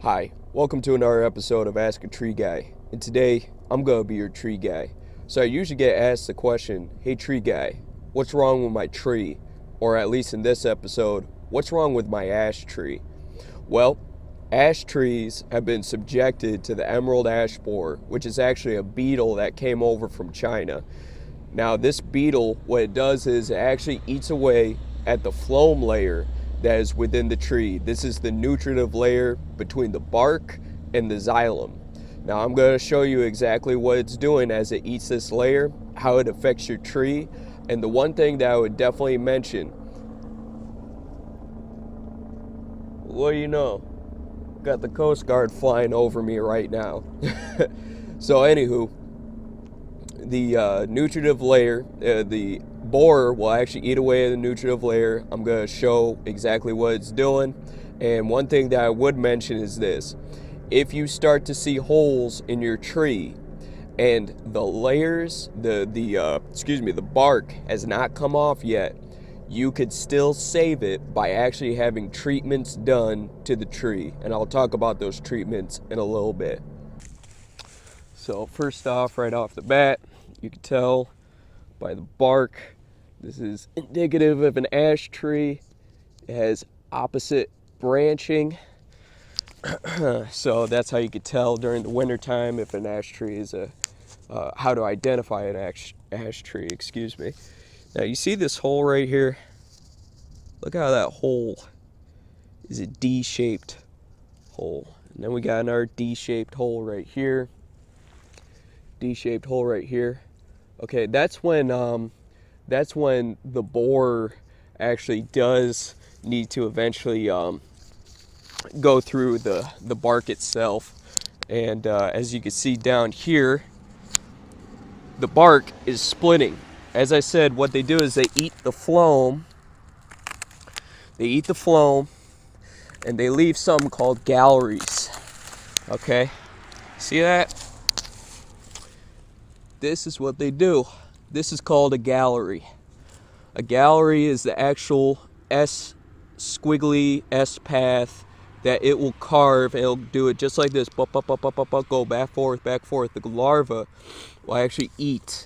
Hi, welcome to another episode of Ask a Tree Guy, and today I'm going to be your tree guy. So I usually get asked the question, hey tree guy, what's wrong with my tree? Or at least in this episode, what's wrong with my ash tree? Well, ash trees have been subjected to the emerald ash borer, which is actually a beetle that came over from China. Now this beetle, what it does is it actually eats away at the phloem layer that is within the tree. This is the nutritive layer between the bark and the xylem. Now I'm going to show you exactly what it's doing as it eats this layer, how it affects your tree, and the one thing that I would definitely mention, what do you know? Got the Coast Guard flying over me right now. So anywho, the nutritive layer, the borer will actually eat away at the nutritive layer. I'm going to show exactly what it's doing. And one thing that I would mention is this. If you start to see holes in your tree and the layers, the bark has not come off yet, you could still save it by actually having treatments done to the tree. And I'll talk about those treatments in a little bit. So first off, right off the bat, you can tell by the bark, this is indicative of an ash tree. It has opposite branching. So that's how you could tell during the wintertime if an ash tree is how to identify an ash tree, excuse me. Now you see this hole right here? Look how that hole is a D-shaped hole. And then we got another D-shaped hole right here. D-shaped hole right here. Okay, that's when the borer actually does need to eventually go through the bark itself. And as you can see down here, the bark is splitting. As I said, what they do is they eat the phloem. They eat the phloem, and they leave something called galleries. Okay, see that? This is what they do. This is called a gallery. A gallery is the actual squiggly S path that it will carve. It'll do it just like this. Go back, forth, back, forth. The larva will actually eat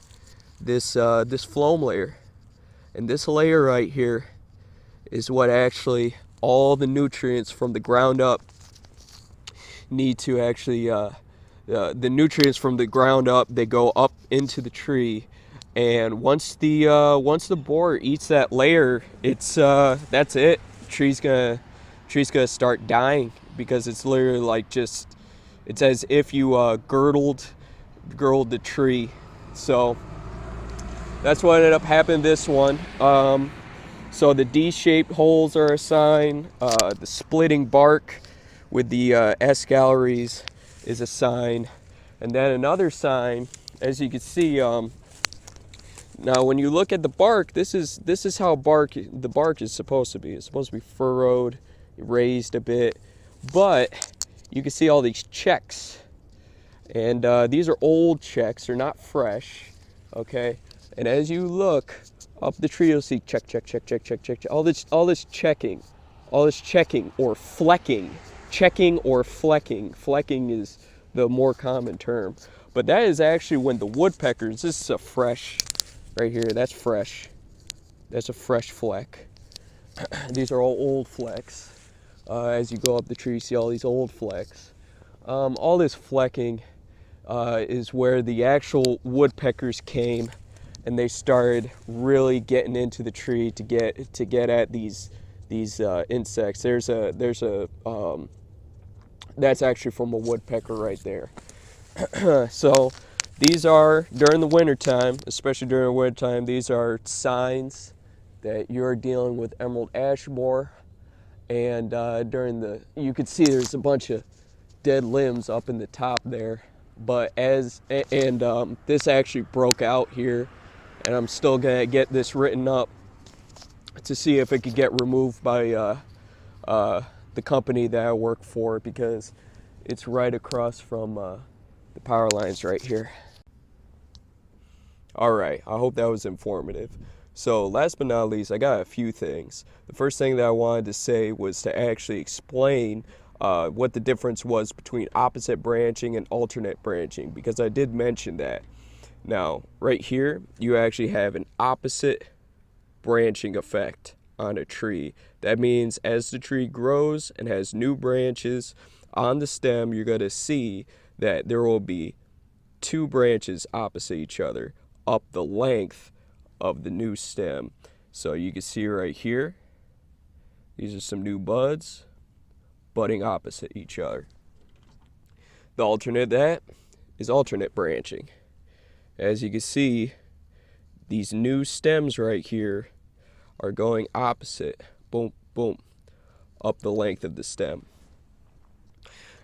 this phloem layer. And this layer right here is what actually all the nutrients from the ground up need to actually the nutrients from the ground up, they go up into the tree, and once the borer eats that layer, it's that's it. Tree's gonna start dying, because it's literally like it's as if you girdled the tree. So that's what ended up happening this one. So the D-shaped holes are a sign. The splitting bark with the S galleries is a sign. And then another sign, as you can see, now when you look at the bark, this is how the bark is supposed to be. It's supposed to be furrowed, raised a bit, but you can see all these checks. And these are old checks, they're not fresh, okay? And as you look up the tree, you'll see check, all this checking or flecking. Checking or flecking. Flecking is the more common term. But that is actually when the woodpeckers, this is a fresh, right here, that's fresh. That's a fresh fleck. These are all old flecks. As you go up the tree, you see all these old flecks. All this flecking is where the actual woodpeckers came, and they started really getting into the tree to get at these insects. There's a that's actually from a woodpecker right there. So these are, during the wintertime, especially during the wintertime, these are signs that you're dealing with emerald ash borer. And you can see there's a bunch of dead limbs up in the top there. But this actually broke out here, and I'm still gonna get this written up to see if it could get removed by the company that I work for, because it's right across from the power lines right here. All right, I hope that was informative. So last but not least, I got a few things. The first thing that I wanted to say was to actually explain what the difference was between opposite branching and alternate branching, because I did mention that. Now, right here, you actually have an opposite branching effect on a tree. That means as the tree grows and has new branches on the stem, you're going to see that there will be two branches opposite each other up the length of the new stem. So you can see right here, these are some new buds budding opposite each other. The alternate of that is alternate branching. As you can see, these new stems right here are going opposite, boom, boom, up the length of the stem.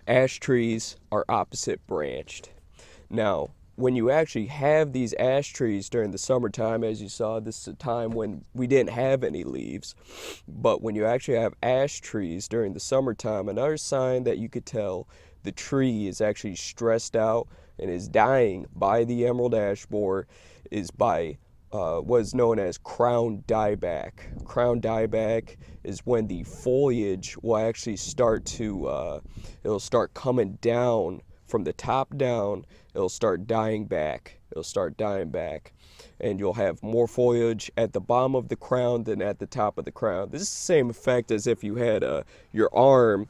Ash trees are opposite branched. Now, when you actually have these ash trees during the summertime, as you saw, this is a time when we didn't have any leaves. But when you actually have ash trees during the summertime, another sign that you could tell the tree is actually stressed out and is dying by the emerald ash borer is by what is known as crown dieback. Crown dieback is when the foliage will actually start to, it'll start coming down from the top down. It'll start dying back. It'll start dying back. And you'll have more foliage at the bottom of the crown than at the top of the crown. This is the same effect as if you had your arm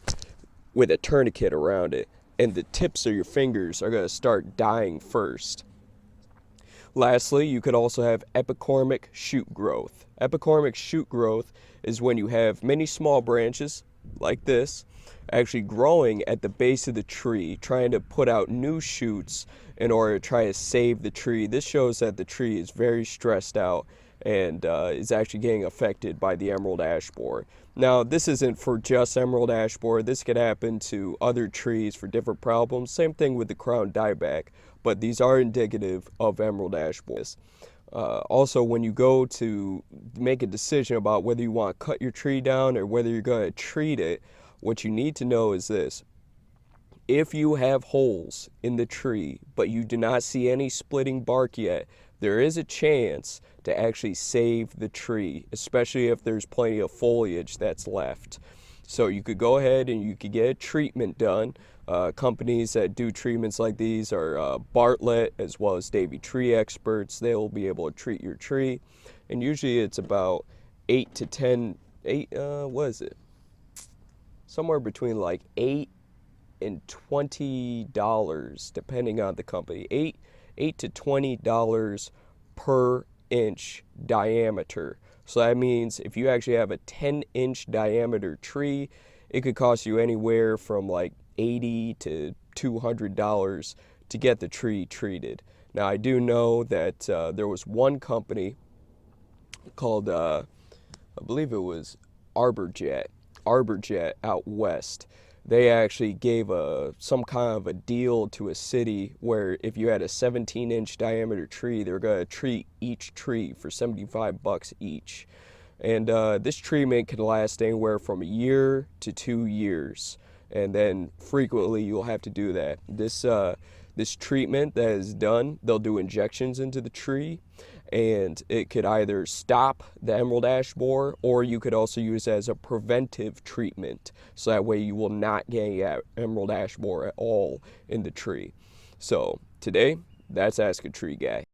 with a tourniquet around it, and the tips of your fingers are going to start dying first. Lastly, you could also have epicormic shoot growth. Epicormic shoot growth is when you have many small branches, like this, actually growing at the base of the tree, trying to put out new shoots in order to try to save the tree. This shows that the tree is very stressed out and is actually getting affected by the emerald ash borer. Now, this isn't for just emerald ash borer. This could happen to other trees for different problems. Same thing with the crown dieback, but these are indicative of emerald ash borers. Also, when you go to make a decision about whether you want to cut your tree down or whether you're going to treat it, what you need to know is this. If you have holes in the tree, but you do not see any splitting bark yet, there is a chance to actually save the tree, especially if there's plenty of foliage that's left. So you could go ahead and you could get a treatment done. Companies that do treatments like these are Bartlett as well as Davy Tree Experts. They will be able to treat your tree. And usually it's about 8 to 10, what is it? Somewhere between like $8 and $20, depending on the company. $8 to $20 per inch diameter. So that means if you actually have a 10-inch diameter tree, it could cost you anywhere from like $80 to $200 to get the tree treated. Now, I do know that there was one company called, I believe it was Arborjet out west. They actually gave some kind of a deal to a city where if you had a 17-inch diameter tree, they were going to treat each tree for $75 each. And this treatment can last anywhere from a year to 2 years. And then frequently you'll have to do that. This treatment that is done, they'll do injections into the tree, and it could either stop the emerald ash borer, or you could also use it as a preventive treatment. So that way you will not get any emerald ash borer at all in the tree. So today, that's Ask a Tree Guy.